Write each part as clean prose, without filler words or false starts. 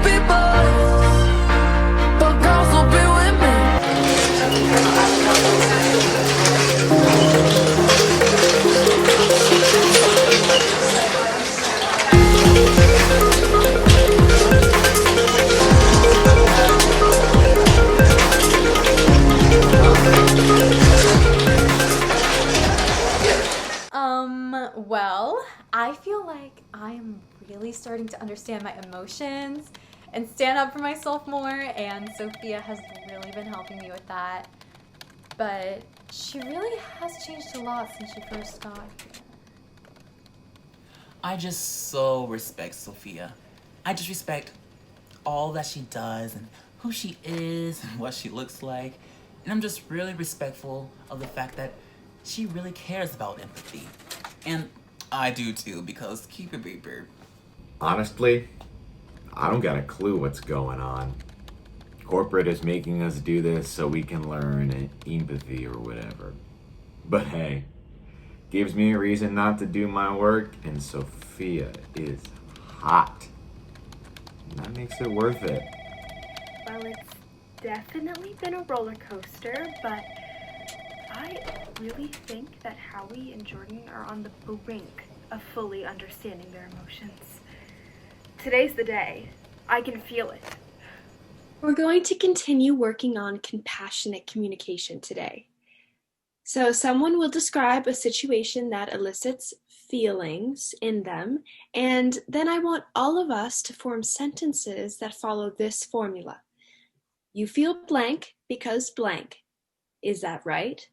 be boys, but girls will be with me. Well, I feel like I'm really starting to understand my emotions and stand up for myself more, and Sophia has really been helping me with that. But she really has changed a lot since she first got here. I just so respect Sophia. I just respect all that she does and who she is and what she looks like. And I'm just really respectful of the fact that she really cares about empathy. And I do too, because keep it beeper. Honestly, I don't got a clue what's going on. Corporate is making us do this so we can learn empathy or whatever. But hey, gives me a reason not to do my work, and Sophia is hot. And that makes it worth it. Well, it's definitely been a roller coaster, but I really think that Howie and Jordan are on the brink of fully understanding their emotions. Today's the day. I can feel it. We're going to continue working on compassionate communication today. So someone will describe a situation that elicits feelings in them, and then I want all of us to form sentences that follow this formula. You feel blank because blank. Is that right?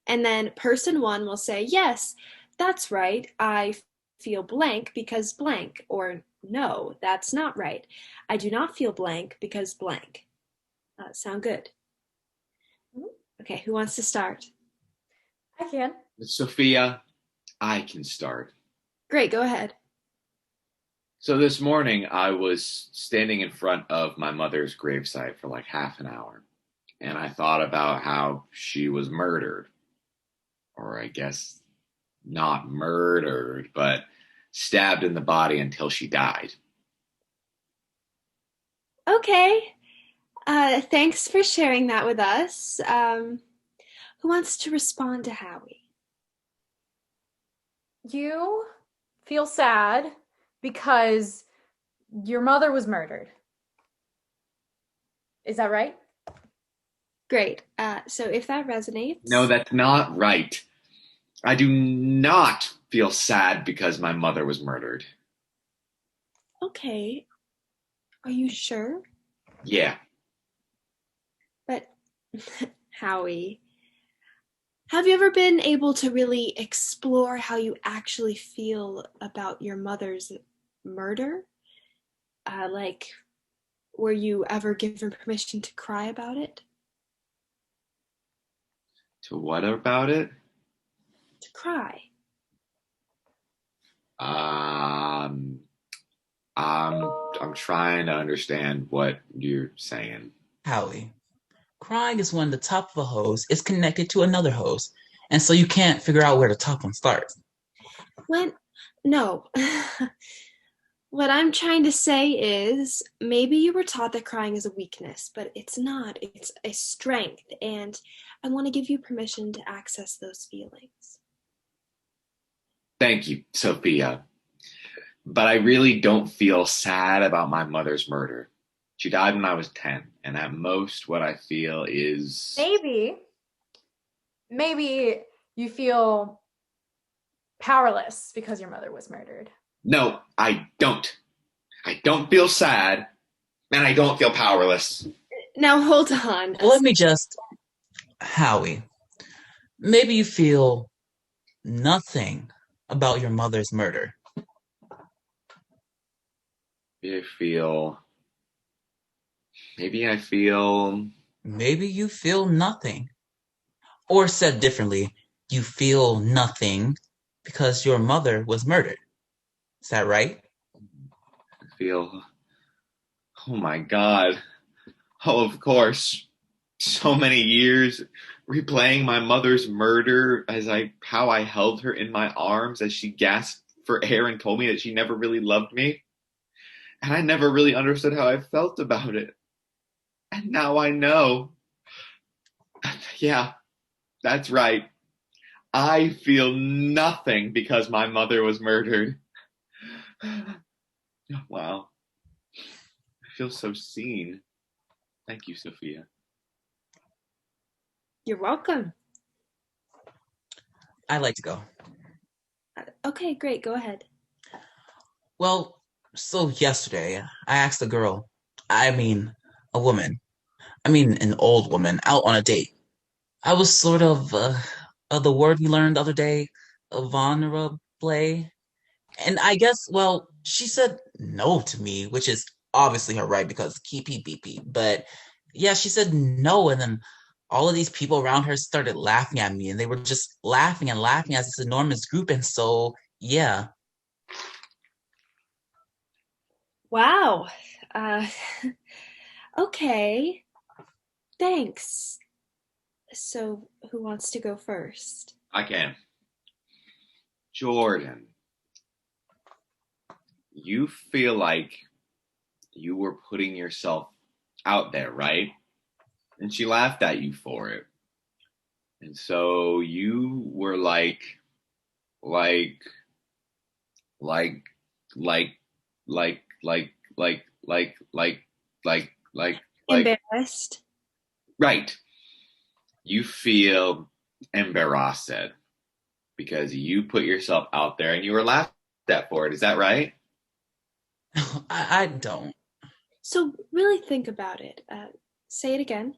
And then person one will say, yes, that's right. I feel blank because blank. Or no, that's not right. I do not feel blank because blank. Sound good? Okay, who wants to start? I can. Sophia, I can start. Great, go ahead. So this morning I was standing in front of my mother's gravesite for like half an hour, and I thought about how she was murdered. Or I guess not murdered, but stabbed in the body until she died. Okay, thanks for sharing that with us. Who wants to respond to Howie? You feel sad because your mother was murdered. Is that right? Great. So if that resonates... No, that's not right. I do not feel sad because my mother was murdered. Okay. Are you sure? Yeah. But, Howie, have you ever been able to really explore how you actually feel about your mother's murder? Like, were you ever given permission to cry about it? To what about it? To cry. I'm trying to understand what you're saying. Howie, crying is when the top of a hose is connected to another hose, and so you can't figure out where the top one starts. No. What I'm trying to say is, maybe you were taught that crying is a weakness, but it's not. It's a strength, and I want to give you permission to access those feelings. Thank you, Sophia. But I really don't feel sad about my mother's murder. She died when I was 10, and at most what I feel is... Maybe you feel powerless because your mother was murdered. No, I don't. I don't feel sad, and I don't feel powerless. Now hold on. Let me just... Howie, maybe you feel nothing about your mother's murder. Maybe I feel... Maybe you feel nothing. Or said differently, you feel nothing because your mother was murdered. Is that right? I feel... Oh my God. Oh, of course. So many years replaying my mother's murder how I held her in my arms as she gasped for air and told me that she never really loved me. And I never really understood how I felt about it. And now I know. Yeah, that's right. I feel nothing because my mother was murdered. Wow. I feel so seen. Thank you, Sophia. You're welcome. I'd like to go. Okay, great. Go ahead. Well, so yesterday, I asked a girl, I mean, a woman, I mean, an old woman, out on a date. I was sort of, the word we learned the other day, vulnerable. And I guess, well, she said no to me, which is obviously her right because keepy beepy. But yeah, she said no, and then all of these people around her started laughing at me, and they were just laughing and laughing as this enormous group. And so, yeah. Wow. Uh, okay. Thanks. So, who wants to go first? I can. Jordan, you feel like you were putting yourself out there, right? And she laughed at you for it. And so you were like, like, like, like, like, like, like, like, like, Embarrassed. right. You feel embarrassed because you put yourself out there and you were laughed at for it. Is that right? I don't. So, really think about it. Say it again.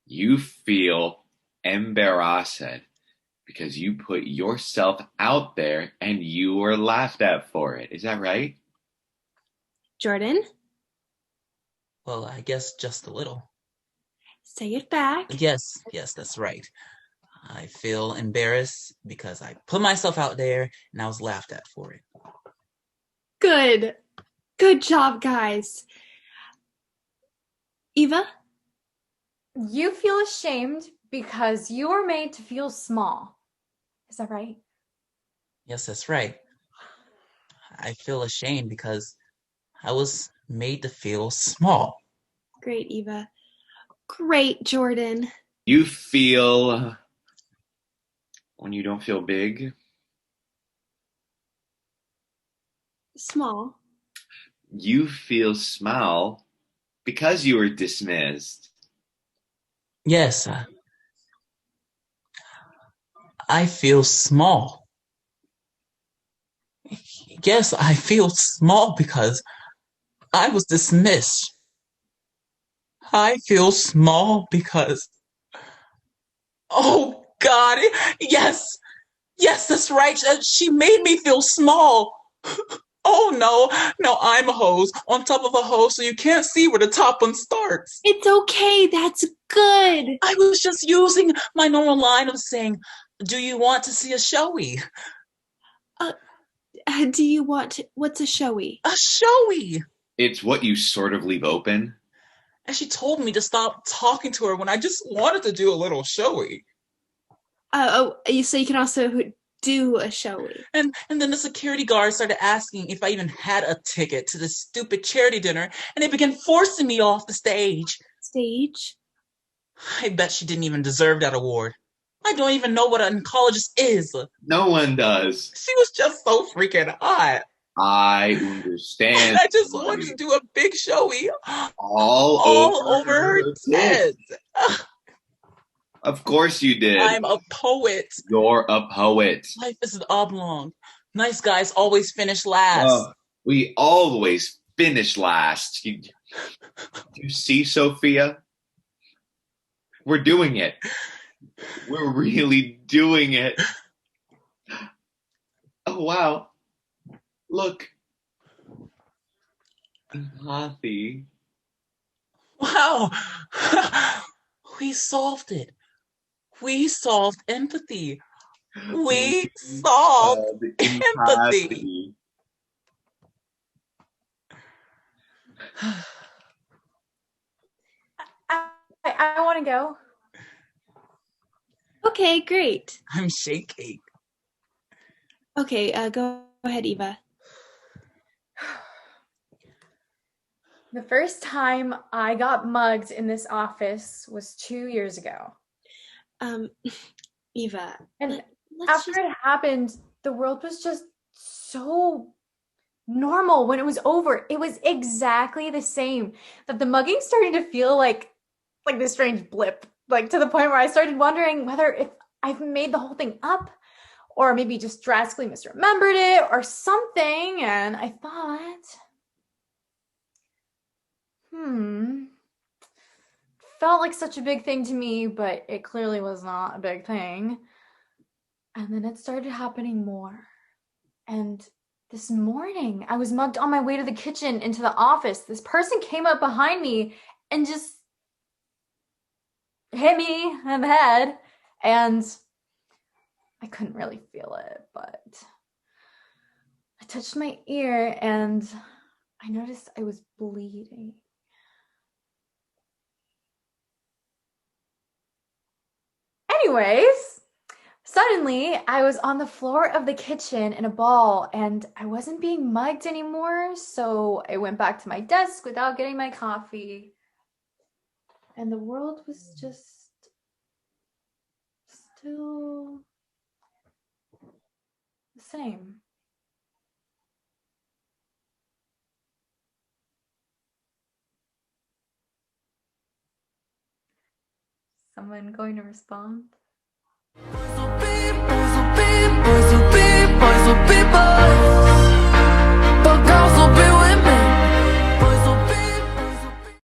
You feel embarrassed because you put yourself out there and you were laughed at for it. Is that right? Jordan, Well, I guess just a little. say it back. Yes, that's right. I feel embarrassed because I put myself out there and I was laughed at for it. Good. Good job, guys. Eva? You feel ashamed because you were made to feel small. Is that right? Yes, that's right. I feel ashamed because I was made to feel small. Great, Eva. Great, Jordan. You feel when you don't feel big. Small. You feel small because you were dismissed. Yes, I feel small. Yes, I feel small because I was dismissed. I feel small because, oh God, yes, that's right. She made me feel small. Oh no, I'm a hose on top of a hose, so you can't see where the top one starts. It's okay. That's good. I was just using my normal line of saying, do you want to see a showy? Do you want what's a showy? A showy! It's what you sort of leave open. And she told me to stop talking to her when I just wanted to do a little showy. So you can also do a showy. And then the security guard started asking if I even had a ticket to this stupid charity dinner, and they began forcing me off the stage. Stage? I bet she didn't even deserve that award. I don't even know what an oncologist is. No one does. She was just so freaking hot. I understand. I just wanted to do a big showy all over her tits. Of course you did. I'm a poet. You're a poet. Life is an oblong. Nice guys always finish last. We always finish last. You see, Sophia? We're doing it. We're really doing it. Oh, wow. Look. Hathi. Wow. We solved it. We solved empathy. We solved empathy. I want to go. Okay, great. I'm shaking. Okay, go ahead, Eva. The first time I got mugged in this office was 2 years ago. Eva, And let's after just... it happened, the world was just so normal when it was over. It was exactly the same. That the mugging started to feel like this strange blip, like to the point where I started wondering whether if I've made the whole thing up or maybe just drastically misremembered it or something. And I thought, felt like such a big thing to me, but it clearly was not a big thing. And then it started happening more. And this morning, I was mugged on my way to the kitchen into the office. This person came up behind me and just hit me in the head. And I couldn't really feel it, but I touched my ear and I noticed I was bleeding. Anyways, suddenly I was on the floor of the kitchen in a ball and I wasn't being mugged anymore, so I went back to my desk without getting my coffee. And the world was just still the same. Someone going to respond? Boys will be boys.